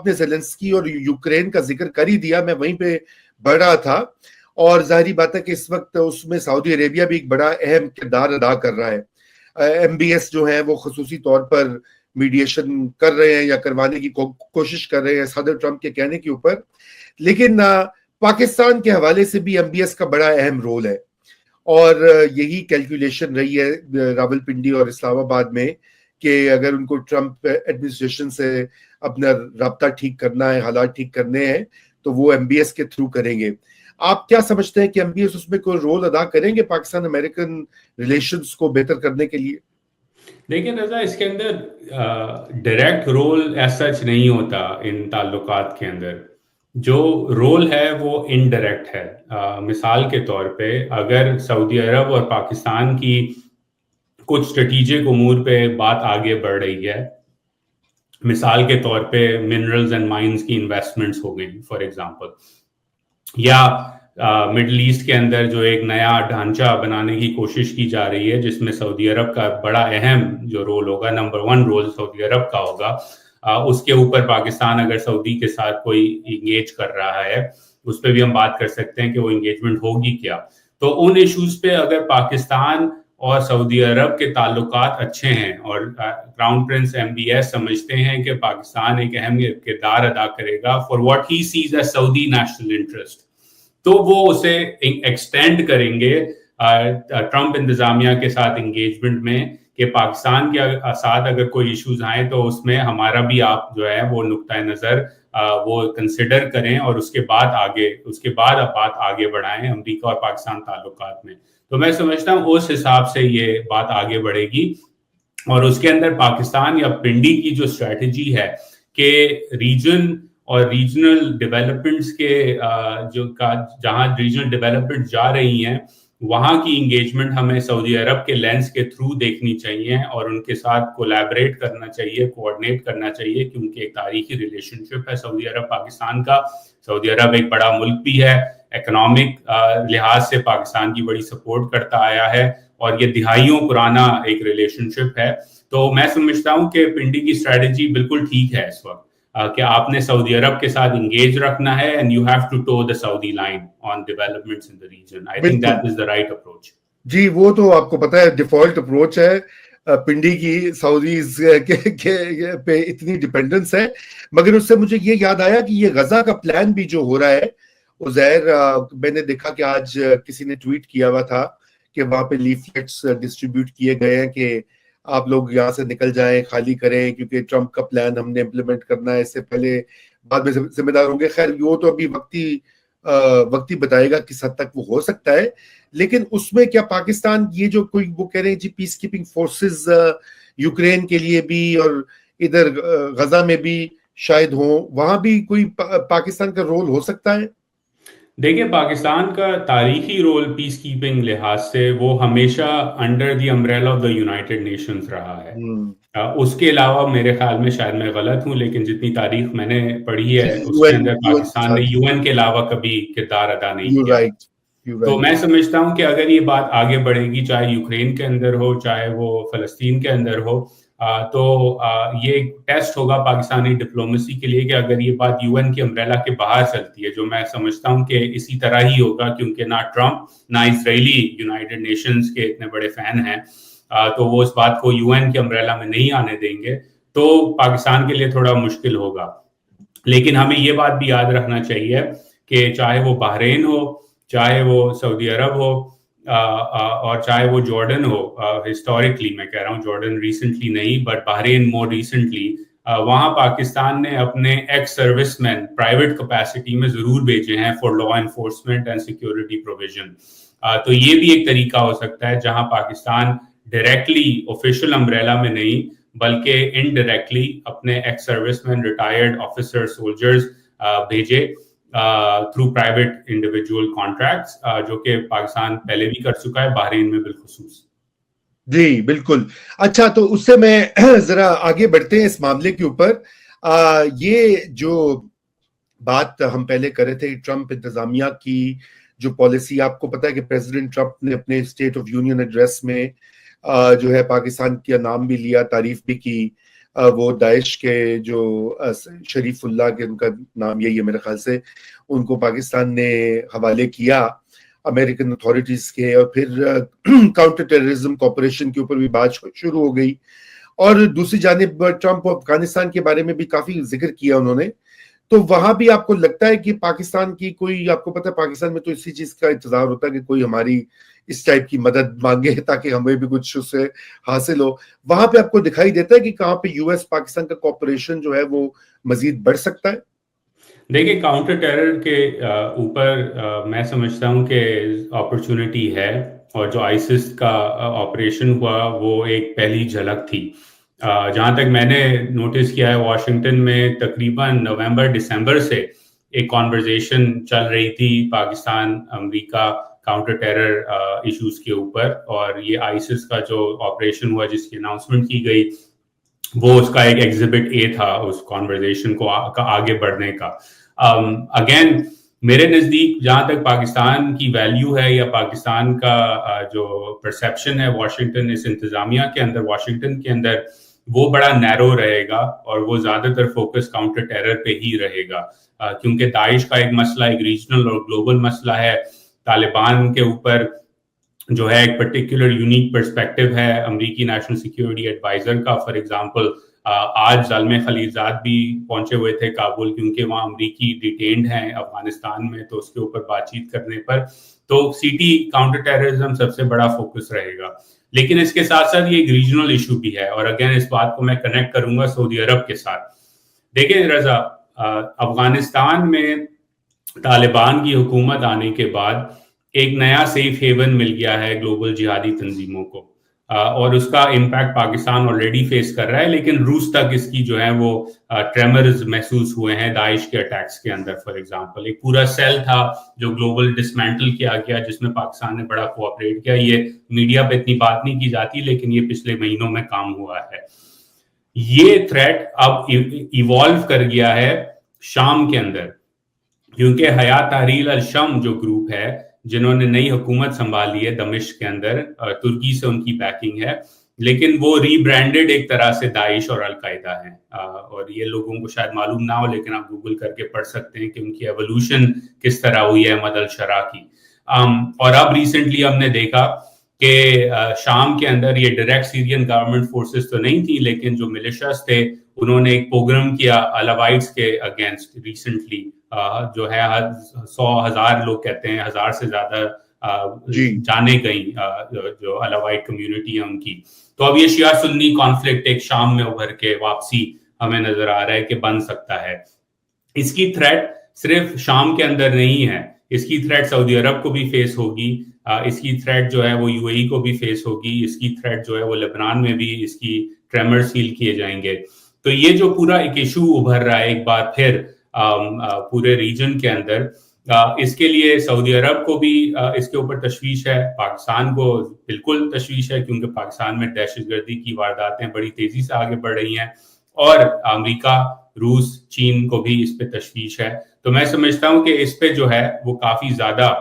آپ نے زیلنسکی اور یوکرین کا ذکر کر ہی دیا, میں وہیں پہ بڑھ رہا تھا. اور ظاہری بات ہے کہ اس وقت اس میں سعودی عربیہ بھی ایک بڑا اہم کردار ادا کر رہا ہے. ایم بی ایس جو ہے وہ خصوصی طور پر میڈیشن کر رہے ہیں یا کروانے کی کوشش کر رہے ہیں صدر ٹرمپ کے کہنے کے اوپر. لیکن پاکستان کے حوالے سے بھی ایم بی ایس کا بڑا اہم رول ہے, اور یہی کیلکولیشن رہی ہے راولپنڈی اور اسلام آباد میں کہ اگر ان کو ٹرمپ ایڈمنسٹریشن سے اپنا رابطہ ٹھیک کرنا ہے, حالات ٹھیک کرنے ہیں, تو وہ ایم بی ایس کے تھرو کریں گے. آپ کیا سمجھتے ہیں کہ ایم بی ایس اس میں کوئی رول ادا کریں گے پاکستان امریکن ریلیشنز کو بہتر کرنے کے لیے؟ دیکھیں رضا, اس کے اندر ڈائریکٹ رول ایز سچ نہیں ہوتا ان تعلقات کے اندر. جو رول ہے وہ انڈائریکٹ ہے. مثال کے طور پہ اگر سعودی عرب اور پاکستان کی کچھ اسٹریٹجک امور پہ بات آگے بڑھ رہی ہے, مثال کے طور پہ منرلز اینڈ مائنز کی انویسٹمنٹس ہو گئی فار ایگزامپل, یا مڈل ایسٹ کے اندر جو ایک نیا ڈھانچہ بنانے کی کوشش کی جا رہی ہے جس میں سعودی عرب کا بڑا اہم جو رول ہوگا, نمبر 1 رول سعودی عرب کا ہوگا, اس کے اوپر پاکستان اگر سعودی کے ساتھ کوئی انگیج کر رہا ہے, اس پہ بھی ہم بات کر سکتے ہیں کہ وہ انگیجمنٹ ہوگی کیا. تو ان ایشوز پہ اگر پاکستان اور سعودی عرب کے تعلقات اچھے ہیں اور crown prince M B S سمجھتے ہیں کہ پاکستان ایک اہم کردار ادا کرے گا for what he sees as Saudi national interest, تو وہ اسے ایکسٹینڈ کریں گے ٹرمپ انتظامیہ کے ساتھ انگیجمنٹ میں کہ پاکستان کے ساتھ اگر کوئی ایشوز آئیں تو اس میں ہمارا بھی آپ جو ہے وہ نقطۂ نظر وہ کنسیڈر کریں, اور اس کے بعد بات آگے بڑھائیں امریکہ اور پاکستان تعلقات میں. تو میں سمجھتا ہوں اس حساب سے یہ بات آگے بڑھے گی, اور اس کے اندر پاکستان یا پنڈی کی جو اسٹریٹجی ہے کہ ریجن اور ریجنل ڈیولپمنٹس کے جہاں ریجنل ڈیولپمنٹ جا رہی ہیں وہاں کی انگیجمنٹ ہمیں سعودی عرب کے لینس کے تھرو دیکھنی چاہیے اور ان کے ساتھ کولیبریٹ کرنا چاہیے, کوآرڈینیٹ کرنا چاہیے, کیونکہ ایک تاریخی ریلیشن شپ ہے سعودی عرب پاکستان کا. سعودی عرب ایک بڑا ملک بھی ہے, اکنامک لحاظ سے پاکستان کی بڑی سپورٹ کرتا آیا ہے, اور یہ دہائیوں پرانا ایک ریلیشن شپ ہے. تو میں سمجھتا ہوں کہ پنڈی کی اسٹریٹجی بالکل ٹھیک ہے اس وقت کہ آپ نے سعودی عرب کے ساتھ انگیج رکھنا ہے and you have to toe the Saudi line on developments in the region. I think that is the right approach. جی, وہ تو آپ کو پتا ہے ڈیفالٹ اپروچ ہے پنڈی کی, سعودیز پہ اتنی ڈیپینڈنس ہے. مگر اس سے مجھے یہ یاد آیا کہ یہ غزہ کا پلان بھی جو ہو رہا ہے, عزیر میں نے دیکھا کہ آج کسی نے ٹویٹ کیا ہوا تھا کہ وہاں پہ لیفلیٹس ڈسٹریبیوٹ کیے گئے ہیں کہ آپ لوگ یہاں سے نکل جائیں, خالی کریں, کیونکہ ٹرمپ کا پلان ہم نے امپلیمنٹ کرنا ہے, اس سے پہلے بعد میں ذمہ دار ہوں گے. خیر وہ تو ابھی وقتی بتائے گا کس حد تک وہ ہو سکتا ہے. لیکن اس میں کیا پاکستان یہ جو کوئی وہ کہہ رہے ہیں جی پیس کیپنگ فورسز یوکرین کے لیے بھی اور ادھر غزہ میں بھی شاید ہوں, وہاں بھی کوئی پاکستان کا رول ہو سکتا ہے؟ دیکھیں پاکستان کا تاریخی رول پیس کیپنگ لحاظ سے وہ ہمیشہ under the umbrella of the United nations رہا ہے. اس کے علاوہ میرے خیال میں, شاید میں غلط ہوں, لیکن جتنی تاریخ میں نے پڑھی ہے اس کے اندر پاکستان نے یو این کے علاوہ کبھی کردار ادا نہیں کیا. تو میں سمجھتا ہوں کہ اگر یہ بات آگے بڑھے گی, چاہے یوکرین کے اندر ہو چاہے وہ فلسطین کے اندر ہو, تو یہ ایک ٹیسٹ ہوگا پاکستانی ڈپلومیسی کے لیے کہ اگر یہ بات یو این کے امبریلا کے باہر چلتی ہے, جو میں سمجھتا ہوں کہ اسی طرح ہی ہوگا کیونکہ نہ ٹرمپ نہ اسرائیلی یونائٹڈ نیشنز کے اتنے بڑے فین ہیں, تو وہ اس بات کو یو این کے امبریلا میں نہیں آنے دیں گے, تو پاکستان کے لیے تھوڑا مشکل ہوگا. لیکن ہمیں یہ بات بھی یاد رکھنا چاہیے کہ چاہے وہ بحرین ہو, چاہے وہ سعودی عرب ہو, اور چاہے وہ جارڈن ہو, ہسٹوریکلی میں کہہ رہا ہوں, جارڈن ریسنٹلی نہیں بٹ بحرین مور ریسنٹلی, وہاں پاکستان نے اپنے ایکس سروس مین پرائیویٹ کیپیسٹی میں ضرور بھیجے ہیں for law enforcement and security provision. تو یہ بھی ایک طریقہ ہو سکتا ہے جہاں پاکستان ڈائریکٹلی آفیشیل امبریلا میں نہیں بلکہ انڈائریکٹلی اپنے ایکس سروس مین, ریٹائرڈ آفیسر, سولجرز بھیجے تھرو پرائیویٹ انڈیویجول کانٹریکٹس, جو کہ پاکستان پہلے بھی کر چکا ہے, بحرین میں بالخصوص. جی بالکل. اچھا, تو اس سے میں ذرا آگے بڑھتے ہیں اس معاملے کے اوپر. یہ جو بات ہم پہلے کر رہے تھے ٹرمپ انتظامیہ کی جو پالیسی, آپ کو پتا ہے کہ پریزیڈنٹ ٹرمپ نے اپنے اسٹیٹ آف یونین ایڈریس میں جو ہے پاکستان کا نام بھی لیا, تعریف بھی کی, وہ داعش کے جو شریف اللہ کے ان کا نام یہی ہے میرے خیال سے, ان کو پاکستان نے حوالے کیا امریکن اتھارٹیز کے, اور پھر کاؤنٹر ٹیررزم کوپریشن کے اوپر بھی بات شروع ہو گئی. اور دوسری جانب ٹرمپ افغانستان کے بارے میں بھی کافی ذکر کیا انہوں نے. تو وہاں بھی آپ کو لگتا ہے کہ پاکستان کی کوئی, آپ کو پتہ ہے پاکستان میں تو اسی چیز کا انتظار ہوتا ہے کہ کوئی ہماری اس ٹائپ کی مدد مانگے تاکہ ہمیں بھی کچھ اس سے حاصل ہو. وہاں پہ آپ کو دکھائی دیتا ہے کہ کہاں پہ یو ایس پاکستان کا کوپریشن جو ہے وہ مزید بڑھ سکتا ہے؟ دیکھیں, کاؤنٹر ٹیرر کے اوپر میں سمجھتا ہوں کہ اپرچونٹی ہے, اور جو آئیسس کا آپریشن ہوا وہ ایک پہلی جھلک تھی. جہاں تک میں نے نوٹس کیا ہے, واشنگٹن میں تقریباً نومبر دسمبر سے ایک کانورزیشن چل رہی تھی پاکستان امریکہ کاؤنٹر ٹیرر ایشوز کے اوپر, اور یہ آئیسس کا جو آپریشن ہوا جس کی اناؤنسمنٹ کی گئی وہ اس کا ایک ایگزیبٹ اے تھا اس کانورزیشن کو آگے بڑھنے کا. اگین میرے نزدیک جہاں تک پاکستان کی ویلیو ہے یا پاکستان کا جو پرسیپشن ہے واشنگٹن اس انتظامیہ کے اندر, واشنگٹن کے اندر, وہ بڑا نیرو رہے گا, اور وہ زیادہ تر فوکس کاؤنٹر ٹیرر پہ ہی رہے گا, کیونکہ داعش کا ایک مسئلہ ایک ریجنل اور گلوبل مسئلہ ہے. طالبان کے اوپر جو ہے ایک پرٹیکولر یونیک پرسپیکٹو ہے امریکی نیشنل سیکیورٹی ایڈوائزر کا. فار ایگزامپل آج زلمے خلیلزاد بھی پہنچے ہوئے تھے کابل, کیونکہ وہاں امریکی ڈیٹینڈ ہیں افغانستان میں, تو اس کے اوپر بات چیت کرنے پر. تو سی ٹی کاؤنٹر ٹیررزم سب سے بڑا فوکس رہے گا, لیکن اس کے ساتھ ساتھ یہ ایک ریجنل ایشو بھی ہے. اور اگین اس بات کو میں کنیکٹ کروں گا سعودی عرب کے ساتھ. دیکھیں رضا, افغانستان میں طالبان کی حکومت آنے کے بعد ایک نیا سیف ہیون مل گیا ہے گلوبل جہادی تنظیموں کو, اور اس کا امپیکٹ پاکستان آلریڈی فیس کر رہا ہے, لیکن روس تک اس کی جو ہے وہ ٹریمرز محسوس ہوئے ہیں داعش کے اٹیکس کے اندر. فار ایگزامپل ایک پورا سیل تھا جو گلوبل ڈسمینٹل کیا گیا, جس میں پاکستان نے بڑا کوآپریٹ کیا. یہ میڈیا پہ اتنی بات نہیں کی جاتی, لیکن یہ پچھلے مہینوں میں کام ہوا ہے. یہ تھریٹ اب ایوالو کر گیا ہے شام کے اندر, کیونکہ حیات تحریل الشام جو گروپ ہے جنہوں نے نئی حکومت سنبھالی ہے دمشق کے اندر, ترکی سے ان کی بیکنگ ہے, لیکن وہ ری برانڈڈ ایک طرح سے داعش اور القاعدہ ہیں. اور یہ لوگوں کو شاید معلوم نہ ہو, لیکن آپ گوگل کر کے پڑھ سکتے ہیں کہ ان کی ایوولوشن کس طرح ہوئی ہے مد الشرا کی. اور اب ریسنٹلی ہم نے دیکھا کہ شام کے اندر یہ ڈائریکٹ سیرین گورنمنٹ فورسز تو نہیں تھی, لیکن جو ملیشیاز تھے انہوں نے ایک پروگرام کیا الوائٹس کے اگینسٹ ریسنٹلی, جو ہے 100,000 لوگ کہتے ہیں, 1000 سے زیادہ جانے گئیں جو الوائٹ کمیونٹی ہے ان کی. تو اب یہ شیعہ سنی کانفلکٹ ایک شام میں ابھر کے واپسی ہمیں نظر آ رہا ہے کہ بن سکتا ہے. اس کی تھریٹ صرف شام کے اندر نہیں ہے, اس کی تھریٹ سعودی عرب کو بھی فیس ہوگی, اس کی تھریٹ جو ہے وہ یو اے ای کو بھی فیس ہوگی, اس کی تھریٹ جو ہے وہ لبنان میں بھی اس کی ٹریمرز فیل کیے جائیں گے. تو یہ جو پورا ایک ایشو ابھر رہا ہے ایک بار پھر پورے ریجن کے اندر, اس کے لیے سعودی عرب کو بھی اس کے اوپر تشویش ہے, پاکستان کو بالکل تشویش ہے, کیونکہ پاکستان میں دہشت گردی کی وارداتیں بڑی تیزی سے آگے بڑھ رہی ہیں, اور امریکہ, روس, چین کو بھی اس پہ تشویش ہے. تو میں سمجھتا ہوں کہ اس پہ جو ہے وہ کافی زیادہ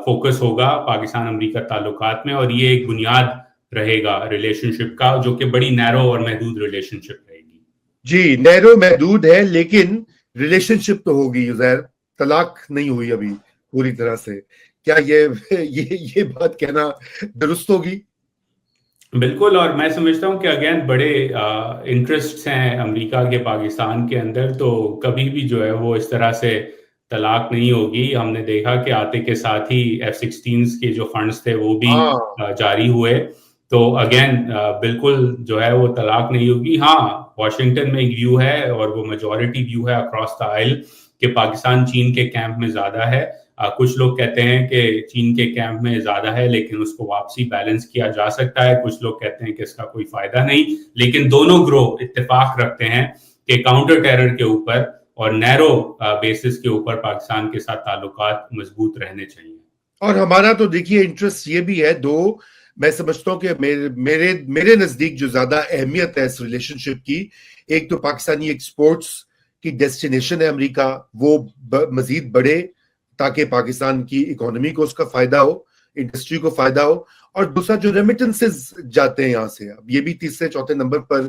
فوکس ہوگا پاکستان امریکہ تعلقات میں, اور یہ ایک بنیاد رہے گا ریلیشن شپ کا, جو کہ بڑی نیرو اور محدود ریلیشن شپ رہے گی. جی نیرو محدود ہے, لیکن ریلیشن شپ تو ہوگی زہر, طلاق نہیں ہوئی ابھی پوری طرح سے. کیا یہ بات کہنا درست ہوگی؟ بالکل, اور میں سمجھتا ہوں کہ اگین بڑے انٹرسٹس ہیں امریکہ کے پاکستان کے اندر, تو کبھی بھی جو ہے وہ اس طرح سے طلاق نہیں ہوگی. ہم نے دیکھا کہ آتے کے ساتھ ہی F-16 کے جو فنڈز تھے وہ بھی جاری ہوئے, تو اگین بالکل جو ہے وہ طلاق نہیں ہوگی. ہاں, واشنگٹن میں ایک ویو ہے, اور وہ میجورٹی ویو ہے اکراس دا آئل, کہ پاکستان چین کے کیمپ میں زیادہ ہے. کچھ لوگ کہتے ہیں کہ چین کے کیمپ میں زیادہ ہے, لیکن اس کو واپسی بیلنس کیا جا سکتا ہے. کچھ لوگ کہتے ہیں کہ اس کا کوئی فائدہ نہیں, لیکن دونوں گروہ اتفاق رکھتے ہیں کہ کاؤنٹر ٹیرر کے اوپر اور نیرو بیسس کے اوپر پاکستان کے ساتھ تعلقات مضبوط رہنے چاہیے. اور ہمارا تو دیکھیے انٹرسٹ یہ بھی ہے, دو میں سمجھتا ہوں کہ میرے نزدیک جو زیادہ اہمیت ہے اس ریلیشن شپ کی, ایک تو پاکستانی ایکسپورٹس کی ڈیسٹینیشن ہے امریکہ, وہ مزید بڑھے تاکہ پاکستان کی اکانومی کو اس کا فائدہ ہو, انڈسٹری کو فائدہ ہو, اور دوسرا جو ریمیٹنسز جاتے ہیں یہاں سے, اب یہ بھی تیسرے چوتھے نمبر پر